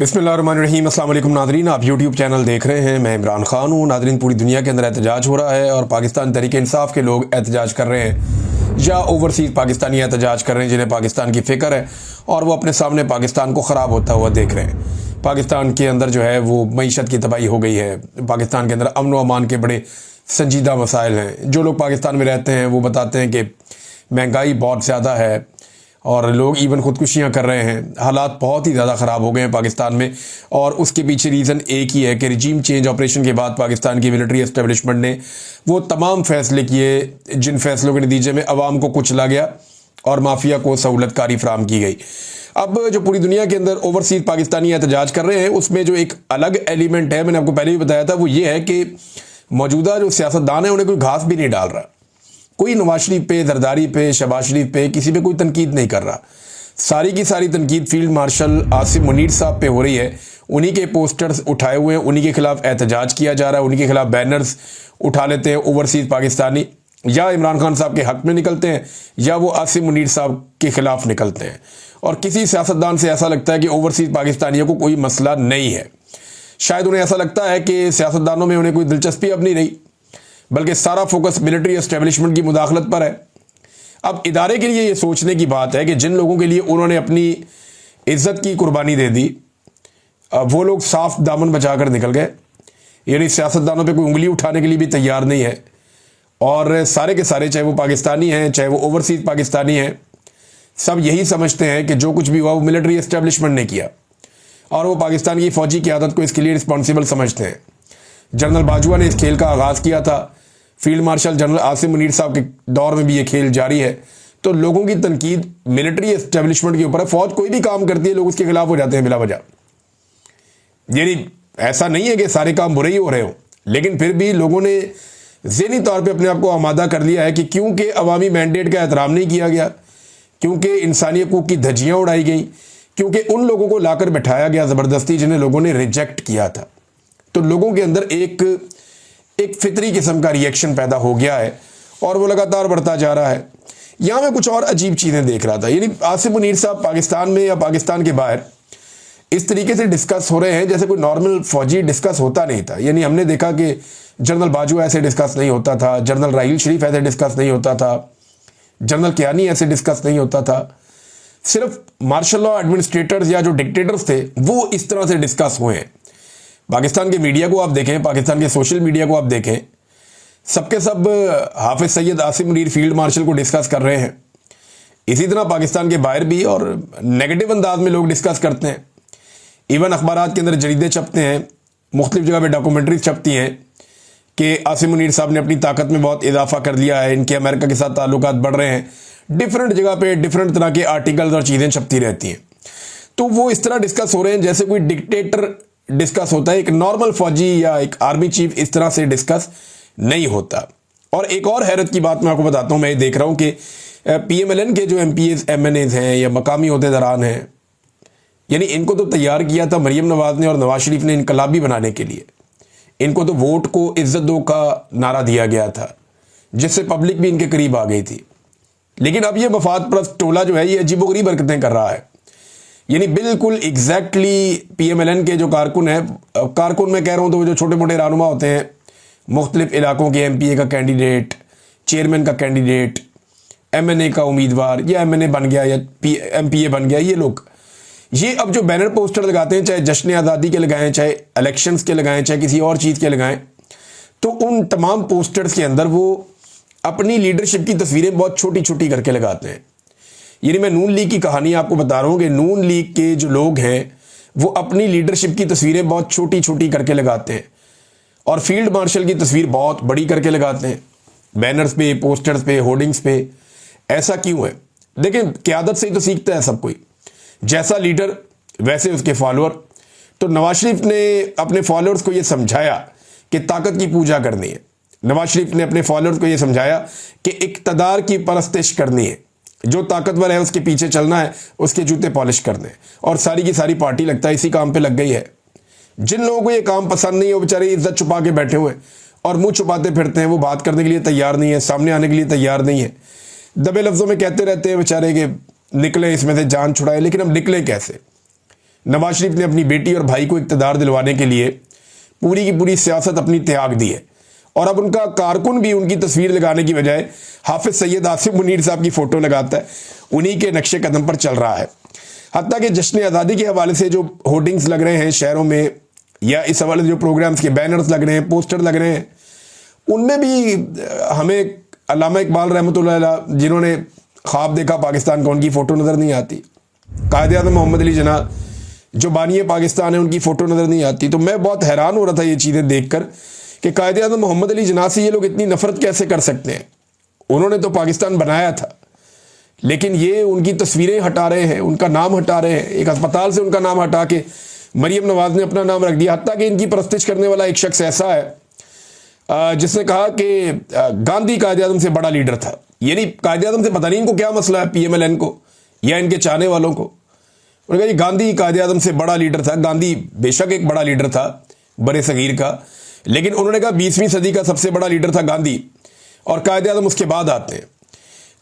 बिस्मिल्लाहिर्रहमानिर्रहीम। अस्सलाम वालेकुम नादरीन, आप यूट्यूब चैनल देख रहे हैं। मैं इमरान खान हूँ। नादरीन, पूरी दुनिया के अंदर एहतजाज हो रहा है और पाकिस्तान तहरीक इंसाफ के लोग एहतजाज कर रहे हैं या ओवरसीज़ पाकिस्तानी एहतजाज कर रहे हैं जिन्हें पाकिस्तान की फ़िक्र है और वो अपने सामने पाकिस्तान को ख़राब होता हुआ देख रहे हैं। पाकिस्तान के अंदर जो है वो मईशत की तबाही हो गई है। पाकिस्तान के अंदर अमन व अमान के बड़े संजीदा मसाइल हैं। जो लोग पाकिस्तान में रहते हैं वो बताते हैं कि महंगाई बहुत ज़्यादा है और लोग इवन ख़ुदकुशियाँ कर रहे हैं। हालात बहुत ही ज़्यादा ख़राब हो गए हैं पाकिस्तान में और उसके पीछे रीज़न एक ही है कि रिजीम चेंज ऑपरेशन के बाद पाकिस्तान की मिलिट्री एस्टेब्लिशमेंट ने वो तमाम फ़ैसले किए जिन फ़ैसलों के नतीजे में अवाम को कुचला गया और माफिया को सहूलतकारी फराम की गई। अब जो पूरी दुनिया के अंदर ओवरसीज़ पाकिस्तानी एहतजाज कर रहे हैं उसमें जो एक अलग एलिमेंट है, मैंने आपको पहले भी बताया था, वो ये है कि मौजूदा जो सियासतदान है उन्हें कोई घास भी नहीं डाल रहा। कोई नवाज शरीफ पे, जरदारी पे, शहबाज शरीफ पे, किसी पे कोई तनकीद नहीं कर रहा। सारी की सारी तनकीद फील्ड मार्शल आसिम मुनीर साहब पे हो रही है। उन्हीं के पोस्टर्स उठाए हुए हैं, उन्हीं के खिलाफ एहतजाज किया जा रहा है, उन्हीं के खिलाफ बैनर्स उठा लेते हैं ओवरसीज़ पाकिस्तानी। या इमरान खान साहब के हक में निकलते हैं या वो आसिम मुनीर साहब के खिलाफ निकलते हैं। और किसी सियासतदान से ऐसा लगता है कि ओवरसीज़ पाकिस्तानियों को कोई मसला नहीं है। शायद उन्हें ऐसा लगता है कि सियासतदानों में उन्हें कोई दिलचस्पी अब नहीं रही, बल्कि सारा फोकस मिलिट्री एस्टेब्लिशमेंट की मुदाखलत पर है। अब इदारे के लिए ये सोचने की बात है कि जिन लोगों के लिए उन्होंने अपनी इज्जत की कुर्बानी दे दी वो लोग साफ दामन बचाकर निकल गए, यानी सियासतदानों पे कोई उंगली उठाने के लिए भी तैयार नहीं है। और सारे के सारे, चाहे वो पाकिस्तानी हैं चाहे वो ओवरसीज़ पाकिस्तानी हैं, सब यही समझते हैं कि जो कुछ भी हुआ वो मिलिट्री एस्टेब्लिशमेंट ने किया और वो पाकिस्तान की फ़ौजी क़यादत को इसके लिए रिस्पॉन्सिबल समझते हैं। जनरल बाजवा ने इस खेल का आगाज़ किया था, field marshal general Asim Munir साहब के दौर में भी ये खेल जारी है। तो लोगों की तनकीद मिलिट्री एस्टेब्लिशमेंट के ऊपर है। फ़ौज कोई भी काम करती है लोग उसके खिलाफ हो जाते हैं बिला वजह। यानी ऐसा नहीं है कि सारे काम बुरे ही हो रहे हों, लेकिन फिर भी लोगों ने ज़हनी तौर पे अपने आप को आमादा कर लिया है कि क्योंकि अवामी मैंडेट का एहतराम नहीं किया गया, क्योंकि इंसानी हकूक़ की धज्जियाँ उड़ाई गई, क्योंकि उन लोगों को लाकर बैठाया गया ज़बरदस्ती जिन्हें लोगों ने रिजेक्ट किया था, तो लोगों के अंदर एक फितरी किस्म का रिएक्शन पैदा हो गया है और वो लगातार बढ़ता जा रहा है। यहाँ मैं कुछ और अजीब चीज़ें देख रहा था, यानी आसिम मुनीर साहब पाकिस्तान में या पाकिस्तान के बाहर इस तरीके से डिस्कस हो रहे हैं जैसे कोई नॉर्मल फौजी डिस्कस होता नहीं था। यानी हमने देखा कि जनरल बाजवा ऐसे डिस्कस नहीं होता था, जनरल राहील शरीफ ऐसे डिस्कस नहीं होता था, जनरल कियानी ऐसे डिस्कस नहीं होता था। सिर्फ मार्शल लॉ एडमिनिस्ट्रेटर्स या जो डिक्टेटर्स थे वो इस तरह से डिस्कस हुए हैं। पाकिस्तान के मीडिया को आप देखें, पाकिस्तान के सोशल मीडिया को आप देखें, सबके सब हाफिज सैयद आसिम मुनीर फील्ड मार्शल को डिस्कस कर रहे हैं। इसी तरह पाकिस्तान के बाहर भी और नेगेटिव अंदाज में लोग डिस्कस करते हैं। इवन अखबारात के अंदर जरीदे छपते हैं, मुख्तलिफ जगह पे डॉक्यूमेंट्रीज छपती हैं कि आसिम मुनीर साहब ने अपनी ताकत में बहुत इजाफा कर लिया है, इनके अमेरिका के साथ ताल्लुकात बढ़ रहे हैं। डिफरेंट जगह पे डिफरेंट तरह के आर्टिकल्स और चीज़ें छपती रहती हैं। तो वो इस तरह डिस्कस हो रहे हैं जैसे कोई डिक्टेटर डिस्कस होता है। एक नॉर्मल फौजी या एक आर्मी चीफ इस तरह से डिस्कस नहीं होता। और एक और हैरत की बात मैं आपको बताता हूँ, मैं ये देख रहा हूँ कि PMLN के जो MPs MNAs हैं या मकामी ओहदेदारान हैं, यानी इनको तो तैयार किया था मरीम नवाज ने और नवाज शरीफ ने इनकलाबी बनाने के लिए। इनको तो वोट को इज्जत दो का नारा दिया गया था जिससे पब्लिक भी इनके करीब आ गई थी। लेकिन अब ये मफाद परस्त टोला जो है ये अजीबोगरीब हरकतें कर रहा है। यानी बिल्कुल एग्जैक्टली PMLN के जो कारकुन हैं, कारकुन मैं कह रहा हूँ तो वो जो छोटे मोटे रहनुमा होते हैं, मुख्तलिफ इलाकों के MPA का कैंडिडेट, चेयरमैन का कैंडिडेट, MNA का उम्मीदवार या MNA बन गया या MPA बन गया, ये अब जो बैनर पोस्टर लगाते हैं, चाहे जश्न आज़ादी के लगाएं, चाहे इलेक्शंस के लगाएं, चाहे किसी और चीज़ के लगाएं, तो उन तमाम पोस्टर्स के अंदर वो अपनी लीडरशिप की तस्वीरें बहुत छोटी छोटी करके लगाते हैं। यानी मैं नून लीग की कहानी आपको बता रहा हूँ कि नून लीग के जो लोग हैं वो अपनी लीडरशिप की तस्वीरें बहुत छोटी छोटी करके लगाते हैं और फील्ड मार्शल की तस्वीर बहुत बड़ी करके लगाते हैं बैनर्स पे, पोस्टर्स पे, होर्डिंग्स पे। ऐसा क्यों है? देखें, क़यादत से ही तो सीखता है सब कोई। जैसा लीडर वैसे उसके फॉलोअर। तो नवाज शरीफ ने अपने फॉलोअर्स को ये समझाया कि ताकत की पूजा करनी है। नवाज शरीफ ने अपने फॉलोअर्स को ये समझाया कि इक़्तिदार की परस्तिश करनी है, जो ताकतवर है उसके पीछे चलना है, उसके जूते पॉलिश करने। और सारी की सारी पार्टी लगता है इसी काम पे लग गई है। जिन लोगों को ये काम पसंद नहीं है वो बेचारे इज्जत छुपा के बैठे हुए और मुंह छुपाते फिरते हैं, वो बात करने के लिए तैयार नहीं है, सामने आने के लिए तैयार नहीं है, दबे लफ्ज़ों में कहते रहते हैं बेचारे कि निकले इसमें से, जान छुड़ाए। लेकिन अब निकले कैसे? नवाज शरीफ ने अपनी बेटी और भाई को इक़्तिदार दिलवाने के लिए पूरी की पूरी सियासत अपनी त्याग दी है, और अब उनका कारकुन भी उनकी तस्वीर लगाने की बजाय हाफिज सैयद आसिफ मुनीर साहब की फ़ोटो लगाता है, उन्हीं के नक्शे कदम पर चल रहा है। हत्ता कि जश्न आज़ादी के हवाले से जो होर्डिंग्स लग रहे हैं शहरों में, या इस हवाले से जो प्रोग्राम्स के बैनर्स लग रहे हैं, पोस्टर लग रहे हैं, उनमें भी हमें अल्लामा इकबाल रहमतुल्लाह अलैह जिन्होंने ख्वाब देखा पाकिस्तान का, उनकी फ़ोटो नज़र नहीं आती। कायदे आज़म मोहम्मद अली जिन्ना जो बानी पाकिस्तान है, उनकी फ़ोटो नज़र नहीं आती। तो मैं बहुत हैरान हो रहा था ये चीज़ें देखकर कि कायदे आज़म मोहम्मद अली जिन्ना से ये लोग इतनी नफ़रत कैसे कर सकते हैं। उन्होंने तो पाकिस्तान बनाया था, लेकिन ये उनकी तस्वीरें हटा रहे हैं, उनका नाम हटा रहे हैं। एक अस्पताल से उनका नाम हटा के मरीम नवाज़ ने अपना नाम रख दिया। हत्ता कि इनकी परस्तिश करने वाला एक शख्स ऐसा है जिसने कहा कि गांधी कायदे आज़म से बड़ा लीडर था। यानी कायदे आज़म से पता नहीं इनको क्या मसला है, PMLN को या इनके चाहने वालों को। उन्होंने कहा जी गांधी कायदे आज़म से बड़ा लीडर था। गांधी बेशक एक बड़ा लीडर था बड़े सगीर का, लेकिन उन्होंने कहा 20वीं सदी का सबसे बड़ा लीडर था गांधी, और कायदे आज़म उसके बाद आते हैं।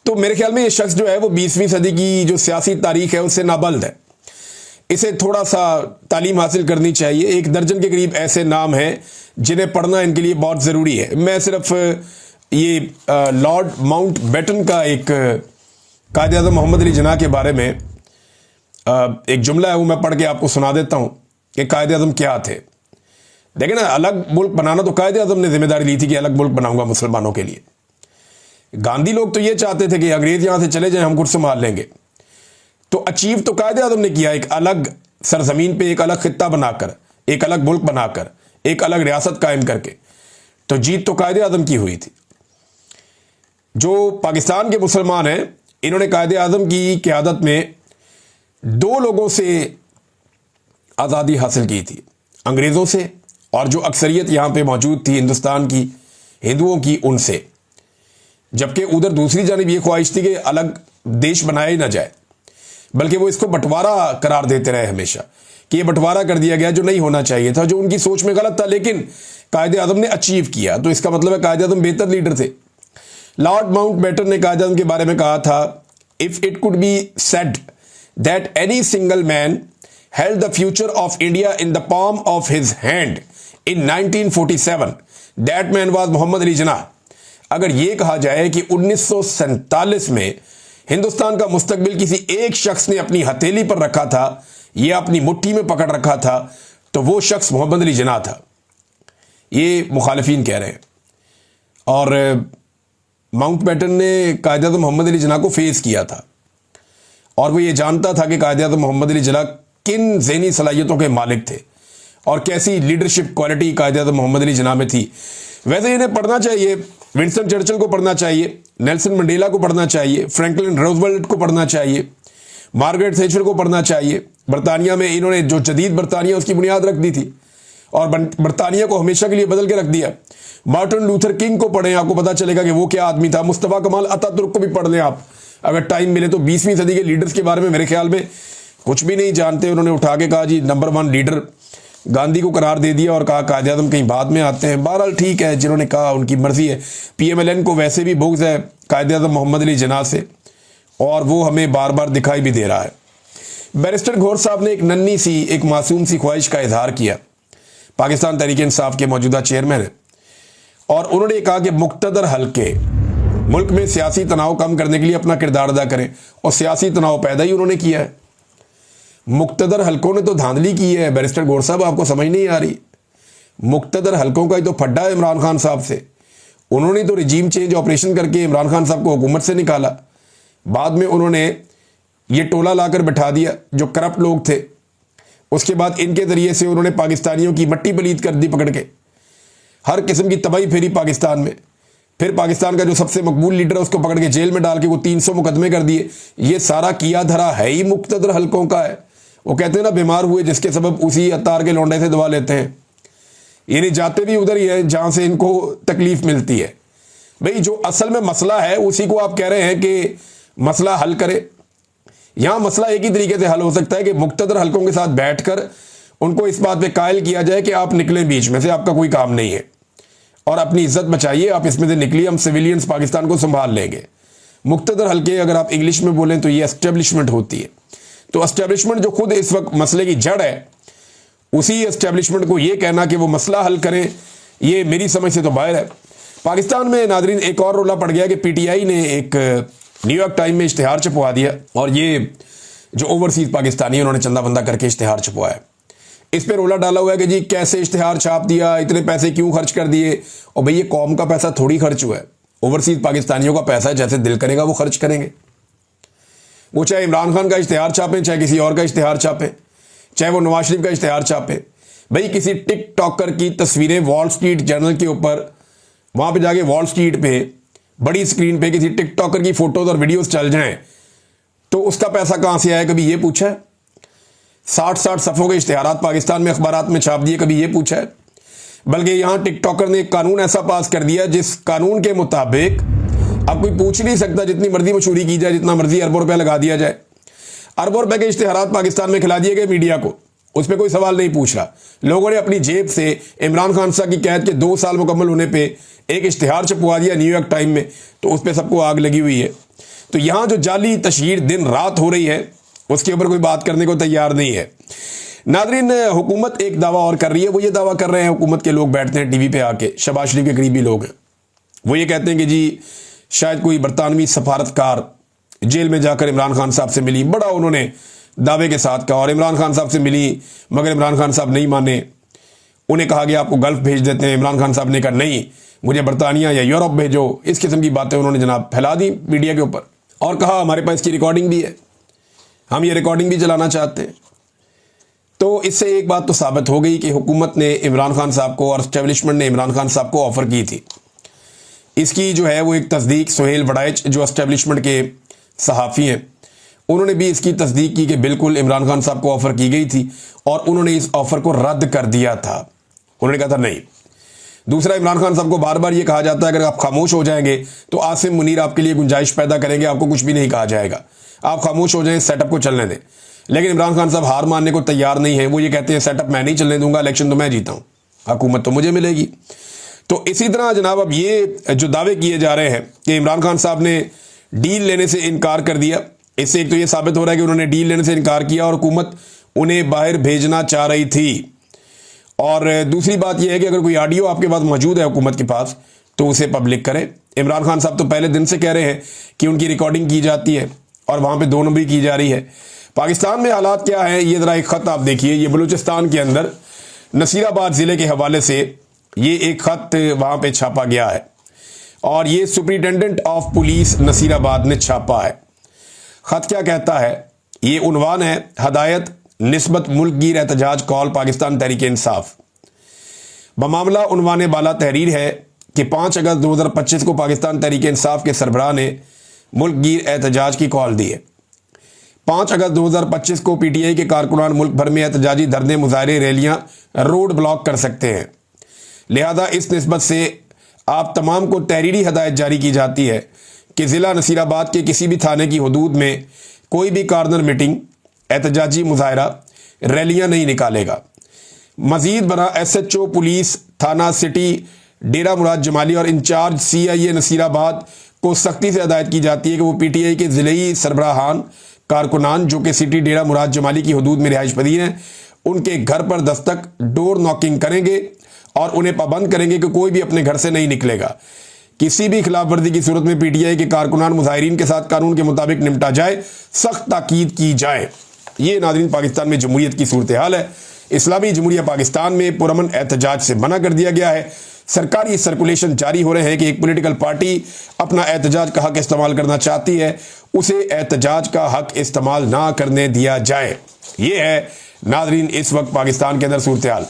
तो मेरे ख्याल में ये शख्स जो है वो 20वीं सदी की जो सियासी तारीख है उससे नाबल्द है। इसे थोड़ा सा तालीम हासिल करनी चाहिए। 1 दर्जन के करीब ऐसे नाम हैं जिन्हें पढ़ना इनके लिए बहुत ज़रूरी है। मैं सिर्फ ये लॉर्ड माउंट बेटन का एक कायदे आज़म मोहम्मद अली जिन्ना के बारे में एक जुमला है, वो मैं पढ़ के आपको सुना देता हूँ कि कायदे आज़म क्या थे। देखें ना, अलग मुल्क बनाना तो कायदे आज़म ने जिम्मेदारी ली थी कि अलग मुल्क बनाऊंगा मुसलमानों के लिए। गांधी लोग तो ये चाहते थे कि अंग्रेज यहां से चले जाएं, हम खुद संभाल लेंगे। तो अचीव तो कायदे आज़म ने किया, एक अलग सरजमीन पे एक अलग खित्ता बनाकर, एक अलग मुल्क बनाकर, एक अलग रियासत कायम करके। तो जीत तो कायदे आज़म की हुई थी। जो पाकिस्तान के मुसलमान हैं, इन्होंने कायदे आज़म की क़यादत में 2 लोगों से आज़ादी हासिल की थी, अंग्रेज़ों से और जो अक्सरियत यहाँ पे मौजूद थी हिंदुस्तान की हिंदुओं की, उनसे। जबकि उधर दूसरी जानिब ये ख्वाहिश थी कि अलग देश बनाया ही ना जाए, बल्कि वो इसको बंटवारा करार देते रहे हमेशा कि ये बंटवारा कर दिया गया जो नहीं होना चाहिए था, जो उनकी सोच में गलत था, लेकिन कायदे आज़म ने अचीव किया। तो इसका मतलब है कायदे आज़म बेहतर लीडर थे। लॉर्ड माउंट बेटन ने कायदे आज़म के बारे में कहा था, if it could be said that any single man held the future of India in the palm of his hand in 1947, that man was Mohammad Ali Jinnah. अगर यह कहा जाए कि 1947 में हिंदुस्तान का मुस्तकबिल किसी एक शख्स ने अपनी हथेली पर रखा था या अपनी मुट्ठी में पकड़ रखा था, तो वो शख्स मोहम्मद अली जिन्ना था। ये मुखालिफिन कह रहे हैं। और माउंट बेटन ने कायदे आज़म मोहम्मद अली जिन्ना को फेस किया था, और वो ये जानता था कि कायदे आज़म मोहम्मद अली जिन्ना किन ज़हनी सलाहियतों के मालिक थे और कैसी लीडरशिप क्वालिटी कायदे आज़म मोहम्मद अली जिन्ना में थी। वैसे इन्हें पढ़ना चाहिए, विंस्टन चर्चिल को पढ़ना चाहिए, नेल्सन मंडेला को पढ़ना चाहिए, फ्रैंकलिन रूजवेल्ट को पढ़ना चाहिए, मार्गरेट थैचर को पढ़ना चाहिए। बरतानिया में इन्होंने जो जदीद बरतानिया उसकी बुनियाद रख दी थी और बरतानिया को हमेशा के लिए बदल के रख दिया। मार्टिन लूथर किंग को पढ़ें, आपको पता चलेगा कि वो क्या आदमी था। मुस्तफ़ा कमाल अतातुर्क को भी पढ़ लें आप, अगर टाइम मिले तो। 20वीं सदी के लीडर्स के बारे में मेरे ख्याल में कुछ भी नहीं जानते। उन्होंने उठा के कहा जी नंबर 1 लीडर गांधी को करार दे दिया और कहा कायदे आज़म कहीं बाद में आते हैं। बहरहाल ठीक है, जिन्होंने कहा उनकी मर्जी है। PMLN को वैसे भी बुग़्ज़ है कायदे आज़म मोहम्मद अली जिन्ना से, और वो हमें बार बार दिखाई भी दे रहा है। बैरिस्टर घोर साहब ने एक नन्ही सी, एक मासूम सी ख्वाहिश का इजहार किया। पाकिस्तान तहरीक इंसाफ के मौजूदा चेयरमैन है, और उन्होंने कहा कि मुक़्तदर हल्के मुल्क में सियासी तनाव कम करने के लिए अपना किरदार अदा करें, और सियासी तनाव पैदा ही उन्होंने किया है। मुक़्तदर हल्कों ने तो धांधली की है। बैरिस्टर घोर साहब, आपको समझ नहीं आ रही? मुक़्तदर हल्कों का ही तो फड्डा है इमरान खान साहब से। उन्होंने तो रिजीम चेंज ऑपरेशन करके इमरान खान साहब को हुकूमत से निकाला। बाद में उन्होंने ये टोला लाकर बैठा दिया जो करप्ट लोग थे। उसके बाद इनके ज़रिए से उन्होंने पाकिस्तानियों की मट्टी पलीत कर दी पकड़ के, हर किस्म की तबाही फेरी पाकिस्तान में। फिर पाकिस्तान का जो सबसे मकबूल लीडर है उसको पकड़ के जेल में डाल के वो 300 मुकदमे कर दिए। ये सारा किया धरा है ही मुक़्तदर हल्कों का है। वो कहते हैं ना, बीमार हुए जिसके सबब उसी अतार के लौंडे से दवा लेते हैं। ये नहीं जाते भी उधर ही है जहाँ से इनको तकलीफ मिलती है। भाई जो असल में मसला है उसी को आप कह रहे हैं कि मसला हल करे। यहाँ मसला एक ही तरीके से हल हो सकता है कि मुक़्तदर हल्कों के साथ बैठकर उनको इस बात पे कायल किया जाए कि आप निकलें बीच में से, आपका कोई काम नहीं है और अपनी इज्जत बचाइए, आप इसमें से निकलिए, हम सिविलियंस पाकिस्तान को संभाल लेंगे। मुक़्तदर हल्के अगर आप इंग्लिश में बोलें तो ये एस्टेब्लिशमेंट होती है। تو اسٹیبلشمنٹ جو خود اس وقت مسئلے کی جڑ ہے، اسی اسٹیبلشمنٹ کو یہ کہنا کہ وہ مسئلہ حل کریں، یہ میری سمجھ سے تو باہر ہے۔ پاکستان میں ناظرین ایک اور رولا پڑ گیا کہ پی ٹی آئی نے ایک نیو یارک ٹائم میں اشتہار چھپوا دیا، اور یہ جو اوورسیز پاکستانی ہیں انہوں نے چندہ بندہ کر کے اشتہار چھپوایا۔ اس پہ رولا ڈالا ہوا ہے کہ جی کیسے اشتہار چھاپ دیا، اتنے پیسے کیوں خرچ کر دیے، اور بھئی یہ قوم کا پیسہ تھوڑی خرچ ہوا ہے، اوورسیز پاکستانیوں کا پیسہ ہے، جیسے دل کرے گا وہ خرچ کریں گے۔ وہ چاہے عمران خان کا اشتہار چھاپیں، چاہے کسی اور کا اشتہار چھاپیں، چاہے وہ نواز شریف کا اشتہار چھاپیں۔ بھئی کسی ٹک ٹاکر کی تصویریں وال سٹریٹ جرنل کے اوپر، وہاں پہ جا کے وال سٹریٹ پہ بڑی سکرین پہ کسی ٹک ٹاکر کی فوٹوز اور ویڈیوز چل جائیں تو اس کا پیسہ کہاں سے آئے، کبھی یہ پوچھا ہے؟ 60 صفحوں کے اشتہارات پاکستان میں اخبارات میں چھاپ دیے، کبھی یہ پوچھا ہے؟ بلکہ یہاں ٹک ٹاکر نے ایک قانون ایسا پاس کر دیا جس قانون کے مطابق اب کوئی پوچھ نہیں سکتا، جتنی مرضی مشہوری کی جائے، جتنا مرضی اربوں روپیہ لگا دیا جائے، اربوں روپے کے اشتہارات پاکستان میں کھلا دیے گئے میڈیا کو، اس پہ کوئی سوال نہیں پوچھ رہا۔ لوگوں نے اپنی جیب سے عمران خان صاحب کی قید کے 2 سال مکمل ہونے پہ ایک اشتہار چھپوا دیا نیو یارک ٹائم میں، تو اس پہ سب کو آگ لگی ہوئی ہے۔ تو یہاں جو جعلی تشہیر دن رات ہو رہی ہے اس کے اوپر کوئی بات کرنے کو تیار نہیں ہے۔ ناظرین حکومت ایک دعویٰ اور کر رہی ہے، وہ یہ دعویٰ کر رہے ہیں، حکومت کے لوگ بیٹھتے ہیں ٹی وی پہ آ کے، شہباز شریف کے قریبی لوگ ہیں، وہ یہ کہتے ہیں کہ جی شاید کوئی برطانوی سفارتکار جیل میں جا کر عمران خان صاحب سے ملی، بڑا انہوں نے دعوے کے ساتھ کہا، اور عمران خان صاحب سے ملی مگر عمران خان صاحب نہیں مانے، انہیں کہا گیا آپ کو گلف بھیج دیتے ہیں، عمران خان صاحب نے کہا نہیں مجھے برطانیہ یا یورپ بھیجو۔ اس قسم کی باتیں انہوں نے جناب پھیلا دی میڈیا کے اوپر، اور کہا ہمارے پاس اس کی ریکارڈنگ بھی ہے، ہم یہ ریکارڈنگ بھی چلانا چاہتے ہیں۔ تو اس سے ایک بات تو ثابت ہو گئی کہ حکومت نے عمران خان صاحب کو اور اسٹیبلشمنٹ نے عمران خان صاحب کو آفر کی تھی۔ اس کی جو ہے وہ ایک تصدیق سہیل وڑائچ جو اسٹیبلشمنٹ کے صحافی ہیں انہوں نے بھی اس کی تصدیق کی کہ بالکل عمران خان صاحب کو آفر کی گئی تھی، اور انہوں نے اس آفر کو رد کر دیا تھا۔ انہوں نے کہا تھا نہیں۔ دوسرا، عمران خان صاحب کو بار بار یہ کہا جاتا ہے اگر آپ خاموش ہو جائیں گے تو عاصم منیر آپ کے لیے گنجائش پیدا کریں گے، آپ کو کچھ بھی نہیں کہا جائے گا، آپ خاموش ہو جائیں، سیٹ اپ کو چلنے دیں۔ لیکن عمران خان صاحب ہار ماننے کو تیار نہیں ہیں، وہ یہ کہتے ہیں سیٹ اپ میں نہیں چلنے دوں گا، الیکشن تو میں جیتا ہوں، حکومت تو مجھے ملے گی۔ تو اسی طرح جناب اب یہ جو دعوے کیے جا رہے ہیں کہ عمران خان صاحب نے ڈیل لینے سے انکار کر دیا، اس سے ایک تو یہ ثابت ہو رہا ہے کہ انہوں نے ڈیل لینے سے انکار کیا اور حکومت انہیں باہر بھیجنا چاہ رہی تھی۔ اور دوسری بات یہ ہے کہ اگر کوئی آڈیو آپ کے پاس موجود ہے حکومت کے پاس تو اسے پبلک کرے۔ عمران خان صاحب تو پہلے دن سے کہہ رہے ہیں کہ ان کی ریکارڈنگ کی جاتی ہے اور وہاں پہ 2 نمبری کی جا رہی ہے۔ پاکستان میں حالات کیا ہیں یہ ذرا ایک خط آپ دیکھیے، یہ بلوچستان کے اندر نصیر آباد ضلع کے حوالے سے یہ ایک خط وہاں پہ چھاپا گیا ہے، اور یہ سپرنٹینڈنٹ آف پولیس نصیر آباد نے چھاپا ہے۔ خط کیا کہتا ہے؟ یہ عنوان ہے ہدایت نسبت ملک گیر احتجاج کال پاکستان تحریک انصاف۔ بمعاملہ عنوان بالا تحریر ہے کہ 5 اگست 2025 کو پاکستان تحریک انصاف کے سربراہ نے ملک گیر احتجاج کی کال دی ہے۔ 5 اگست 2025 کو پی ٹی آئی کے کارکنان ملک بھر میں احتجاجی دھرنے، مظاہرے، ریلیاں، روڈ بلاک کر سکتے ہیں، لہذا اس نسبت سے آپ تمام کو تحریری ہدایت جاری کی جاتی ہے کہ ضلع نصیر آباد کے کسی بھی تھانے کی حدود میں کوئی بھی کارنر میٹنگ، احتجاجی مظاہرہ، ریلیاں نہیں نکالے گا۔ مزید برآں ایس ایچ او پولیس تھانہ سٹی ڈیرہ مراد جمالی اور انچارج سی آئی اے نصیر آباد کو سختی سے ہدایت کی جاتی ہے کہ وہ پی ٹی آئی کے ضلعی سربراہان کارکنان جو کہ سٹی ڈیرہ مراد جمالی کی حدود میں رہائش پذیر ہیں ان کے گھر پر دستک، ڈور ناکنگ کریں گے اور انہیں پابند کریں گے کہ کوئی بھی اپنے گھر سے نہیں نکلے گا۔ کسی بھی خلاف ورزی کی صورت میں پی ٹی آئی کے کارکنان مظاہرین کے ساتھ قانون کے مطابق نمٹا جائے، سخت تاکید کی جائے۔ یہ ناظرین پاکستان میں جمہوریت کی صورتحال ہے۔ اسلامی جمہوریہ پاکستان میں پرامن احتجاج سے منع کر دیا گیا ہے۔ سرکاری سرکولیشن جاری ہو رہے ہیں کہ ایک پولیٹیکل پارٹی اپنا احتجاج کا حق استعمال کرنا چاہتی ہے، اسے احتجاج کا حق استعمال نہ کرنے دیا جائے۔ یہ ہے ناظرین اس وقت پاکستان کے اندر صورتحال۔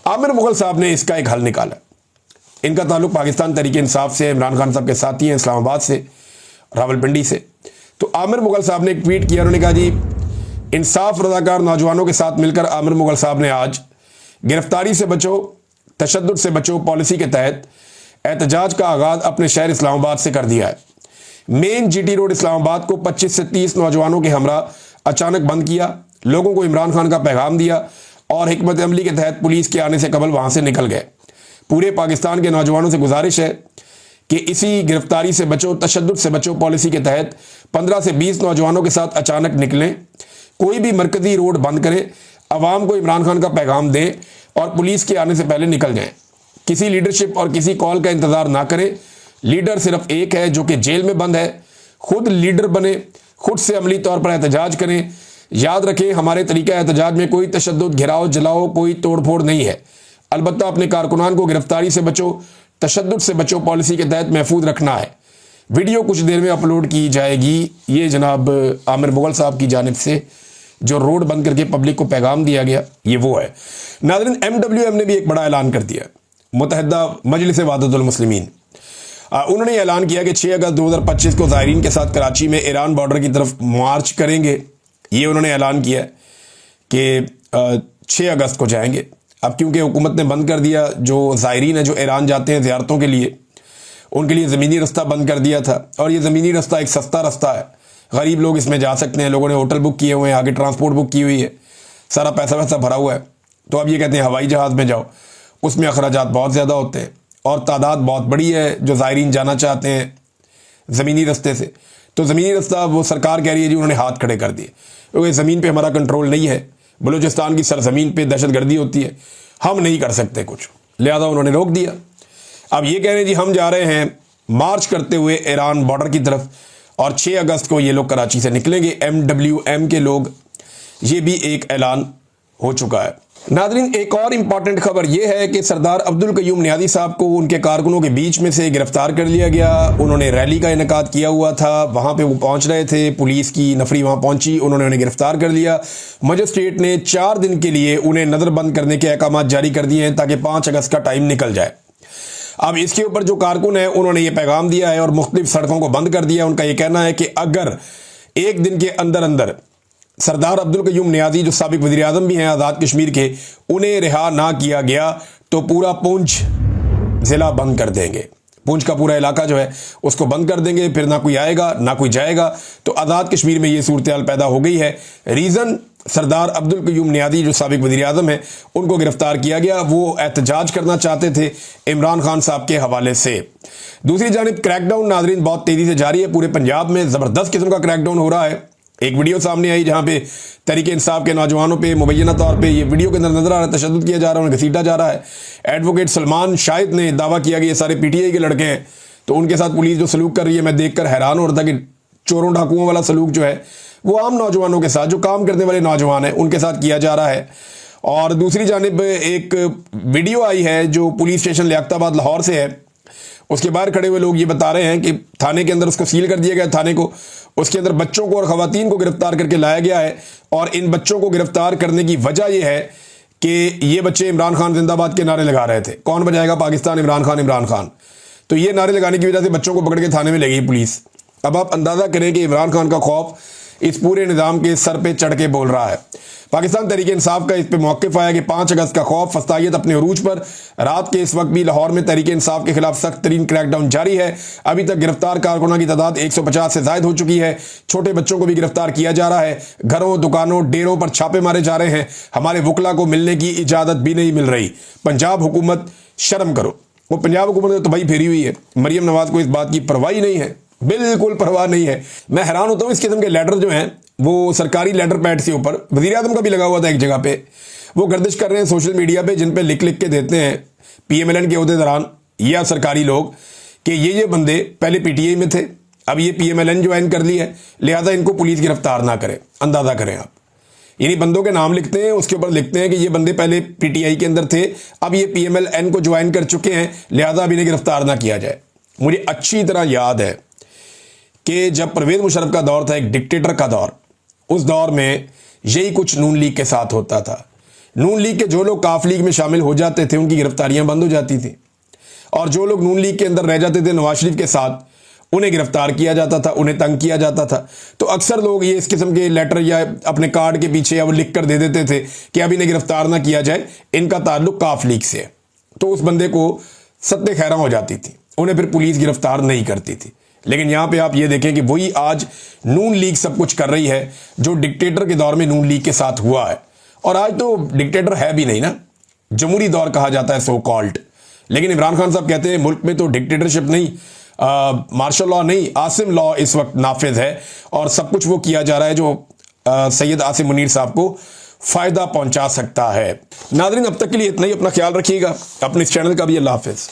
عامر مغل صاحب نے اس کا ایک حل نکالا۔ ان کا تعلق پاکستان تحریک انصاف سے، عمران خان صاحب کے ساتھی ہیں اسلام آباد سے، راولپنڈی سے۔ تو عامر مغل صاحب نے ایک ٹویٹ کیا، انہوں نے کہا جی انصاف رضاکار نوجوانوں کے ساتھ مل کر عامر مغل صاحب نے آج گرفتاری سے بچو، تشدد سے بچو پالیسی کے تحت احتجاج کا آغاز اپنے شہر اسلام آباد سے کر دیا ہے۔ مین جی ٹی روڈ اسلام آباد کو 25 سے 30 نوجوانوں کے ہمراہ اچانک بند کیا، لوگوں کو عمران خان کا پیغام دیا اور حکمت عملی کے تحت پولیس کے آنے سے قبل وہاں سے نکل گئے۔ پورے پاکستان کے نوجوانوں سے گزارش ہے کہ اسی گرفتاری سے بچو، تشدد سے بچو پالیسی کے تحت 15 سے 20 نوجوانوں کے ساتھ اچانک نکلیں، कोई भी मरकजी रोड बंद करे, अवाम को इमरान खान का पैगाम दें और पुलिस के आने से पहले निकल जाएं। किसी लीडरशिप और किसी कॉल का इंतजार ना करें। लीडर सिर्फ एक है जो कि जेल में बंद है। खुद लीडर बने, खुद से अमली तौर पर एहतजाज करें। याद रखें, हमारे तरीका एहतजाज में कोई तशद्दुद, घिराव, जलाओ, कोई तोड़फोड़ नहीं है। अलबत्ता अपने कारकुनान को गिरफ्तारी से बचो, तशद्दुद से बचो, पॉलिसी के तहत महफूज रखना है। वीडियो कुछ देर में अपलोड की जाएगी। ये जनाब आमिर मुगल साहब की जानिब से जो रोड बंद करके पब्लिक को पैगाम दिया गया, ये वो है। नाज़रीन, MWM ने भी एक बड़ा ऐलान कर दिया। मुत्तहिदा मजलिस वहदतुल मुस्लिमीन, उन्होंने ऐलान किया कि 6 अगस्त 2025 को ज़ायरीन के साथ कराची में ईरान बॉर्डर की तरफ मार्च करेंगे। ये उन्होंने ऐलान किया कि 6 अगस्त को जाएंगे। अब क्योंकि हुकूमत ने बंद कर दिया, जो ज़ायरीन है जो ईरान जाते हैं ज़ियारतों के लिए, उनके लिए ज़मीनी रास्ता बंद कर दिया था। और ये ज़मीनी रास्ता एक सस्ता रास्ता है, गरीब लोग इसमें जा सकते हैं। लोगों ने होटल बुक किए हुए हैं, आगे ट्रांसपोर्ट बुक की हुई है, सारा पैसा वैसा भरा हुआ है। तो अब ये कहते हैं हवाई जहाज़ में जाओ, उसमें अखराजात बहुत ज़्यादा होते हैं और तादाद बहुत बड़ी है जो ज़ायरीन जाना चाहते हैं ज़मीनी रास्ते से। तो ज़मीनी रास्ता वो सरकार कह रही है जी उन्होंने हाथ खड़े कर दिए, क्योंकि ज़मीन पे हमारा कंट्रोल नहीं है। बलूचिस्तान की सरजमीन पे दहशतगर्दी होती है, हम नहीं कर सकते कुछ, लिहाजा उन्होंने रोक दिया। अब ये कह रहे हैं जी हम जा रहे हैं मार्च करते हुए ईरान बॉर्डर की तरफ और 6 अगस्त को ये लोग कराची से निकलेंगे। MWM के लोग, ये भी एक ऐलान हो चुका है। नाज़रीन, एक और इम्पॉर्टेंट खबर यह है कि सरदार अब्दुल कयूम नियाज़ी साहब को उनके कारकुनों के बीच में से गिरफ्तार कर लिया गया। उन्होंने रैली का इनेकाद किया हुआ था, वहाँ पे वो पहुँच रहे थे, पुलिस की नफरी वहाँ पहुँची, उन्होंने उन्हें गिरफ्तार कर लिया। मजिस्ट्रेट ने 4 दिन के लिए उन्हें नज़रबंद करने के अहकाम जारी कर दिए हैं ताकि 5 अगस्त का टाइम निकल जाए। अब इसके ऊपर जो कारकुन है उन्होंने ये पैगाम दिया है और मुख्तलिफ सड़कों को बंद कर दिया। उनका ये कहना है कि अगर एक दिन के अंदर अंदर सरदार अब्दुल कयूम नियाज़ी जो साबिक वज़ीर आज़म भी हैं आज़ाद कश्मीर के, उन्हें रिहा ना किया गया तो पूरा पूंछ ज़िला बंद कर देंगे। पूंछ का पूरा इलाका जो है उसको बंद कर देंगे, फिर ना कोई आएगा ना कोई जाएगा। तो आज़ाद कश्मीर में ये सूरत हाल पैदा हो गई है। रीज़न, सरदार अब्दुल कयूम नियाज़ी जो साबिक वज़ीर आज़म है उनको गिरफ्तार किया गया। वो एहतजाज करना चाहते थे इमरान खान साहब के हवाले से। दूसरी जानिब क्रैकडाउन नाज़रीन बहुत तेज़ी से जारी है। पूरे पंजाब में ज़बरदस्त किस्म का क्रैकडाउन हो रहा है। एक वीडियो सामने आई जहाँ पे तहरीक इंसाफ के नौजवानों पे मुबैना तौर पे ये वीडियो के अंदर नजर आ रहा है तशद्दुद किया जा रहा है, उन्हें घसीटा जा रहा है। एडवोकेट सलमान शाहिद ने दावा किया कि ये सारे PTI के लड़के हैं, तो उनके साथ पुलिस जो सलूक कर रही है मैं देखकर हैरान हो रहा था कि चोरों डाकुओं वाला सलूक जो है वो आम नौजवानों के साथ, जो काम करने वाले नौजवान हैं, उनके साथ किया जा रहा है। और दूसरी जानिब एक वीडियो आई है जो पुलिस स्टेशन लियाकताबाद लाहौर से है, उसके बाहर खड़े हुए लोग ये बता रहे हैं कि थाने के अंदर उसको सील कर दिया गया, थाने को, उसके अंदर बच्चों को और ख़वातीन को गिरफ्तार करके लाया गया है। और इन बच्चों को गिरफ्तार करने की वजह यह है कि ये बच्चे इमरान खान जिंदाबाद के नारे लगा रहे थे, कौन बचाएगा पाकिस्तान, इमरान खान, इमरान खान। तो ये नारे लगाने की वजह से बच्चों को पकड़ के थाने में ले गई पुलिस। अब आप अंदाज़ा करें कि इमरान खान का खौफ इस पूरे निज़ाम के सर पे चढ़ के बोल रहा है। पाकिस्तान तहरीक इंसाफ का इस पे मौक़िफ़ आया कि 5 अगस्त का खौफ फस्तायत अपने अरूज पर। रात के इस वक्त भी लाहौर में तहरीक इंसाफ के खिलाफ सख्त तरीन क्रैकडाउन जारी है। अभी तक गिरफ्तार कारकुनों की तादाद 150 से ज़ायद हो चुकी है। छोटे बच्चों को भी गिरफ्तार किया जा रहा है। घरों, दुकानों, डेरों पर छापे मारे जा रहे हैं। हमारे वकला को मिलने की इजाज़त भी नहीं मिल रही। पंजाब हुकूमत शर्म करो। वो पंजाब हुकूमत ने तबाही फेरी हुई है। मरियम नवाज को इस बात की परवाह नहीं है, बिल्कुल परवाह नहीं है। मैं हैरान होता हूँ इस किस्म के लेटर जो हैं वो सरकारी लेटर पैड से ऊपर, वज़ीर आज़म का भी लगा हुआ था एक जगह पे, वो गर्दिश कर रहे हैं सोशल मीडिया पे, जिन पे लिख लिख के देते हैं PMLN के अहदेदारान या सरकारी लोग कि ये बंदे पहले PTI में थे, अब ये PMLN ज्वाइन कर ली है, लिहाजा इनको पुलिस गिरफ्तार ना करे। अंदाज़ा करें आप, यानी बंदों के नाम लिखते हैं, उसके ऊपर लिखते हैं कि ये बंदे पहले PTI के अंदर थे, अब ये PMLN को ज्वाइन कर चुके हैं, लिहाजा अब इन्हें गिरफ्तार ना किया जाए। मुझे अच्छी तरह याद है कि जब परवेज़ मुशर्रफ का दौर था, एक डिक्टेटर का दौर, उस दौर में यही कुछ नून लीग के साथ होता था। नून लीग के जो लोग काफ लीग में शामिल हो जाते थे उनकी गिरफ्तारियां बंद हो जाती थी, और जो लोग नून लीग के अंदर रह जाते थे नवाज शरीफ के साथ, उन्हें गिरफ्तार किया जाता था, उन्हें तंग किया जाता था। तो अक्सर लोग ये इस किस्म के लेटर या अपने कार्ड के पीछे या वो लिख कर दे देते थे कि अब इन्हें गिरफ्तार ना किया जाए, इनका ताल्लुक काफ लीग से है। तो उस बंदे को सत्ते खैरा हो जाती थी, उन्हें फिर पुलिस गिरफ्तार नहीं करती थी। लेकिन यहां पे आप ये देखें कि वही आज नून लीग सब कुछ कर रही है जो डिक्टेटर के दौर में नून लीग के साथ हुआ है। और आज तो डिक्टेटर है भी नहीं ना, जमहूरी दौर कहा जाता है सो कॉल्ड। लेकिन इमरान खान साहब कहते हैं मुल्क में तो डिक्टेटरशिप नहीं, मार्शल लॉ नहीं, आसिम लॉ इस वक्त नाफिज है और सब कुछ वो किया जा रहा है जो سید عاصم منیر صاحب کو فائدہ پہنچا سکتا ہے۔ ناظرین اب تک کے لیے اتنا ہی، اپنا خیال رکھیے گا، اپنے اس چینل کا بھی۔ اللہ حافظ۔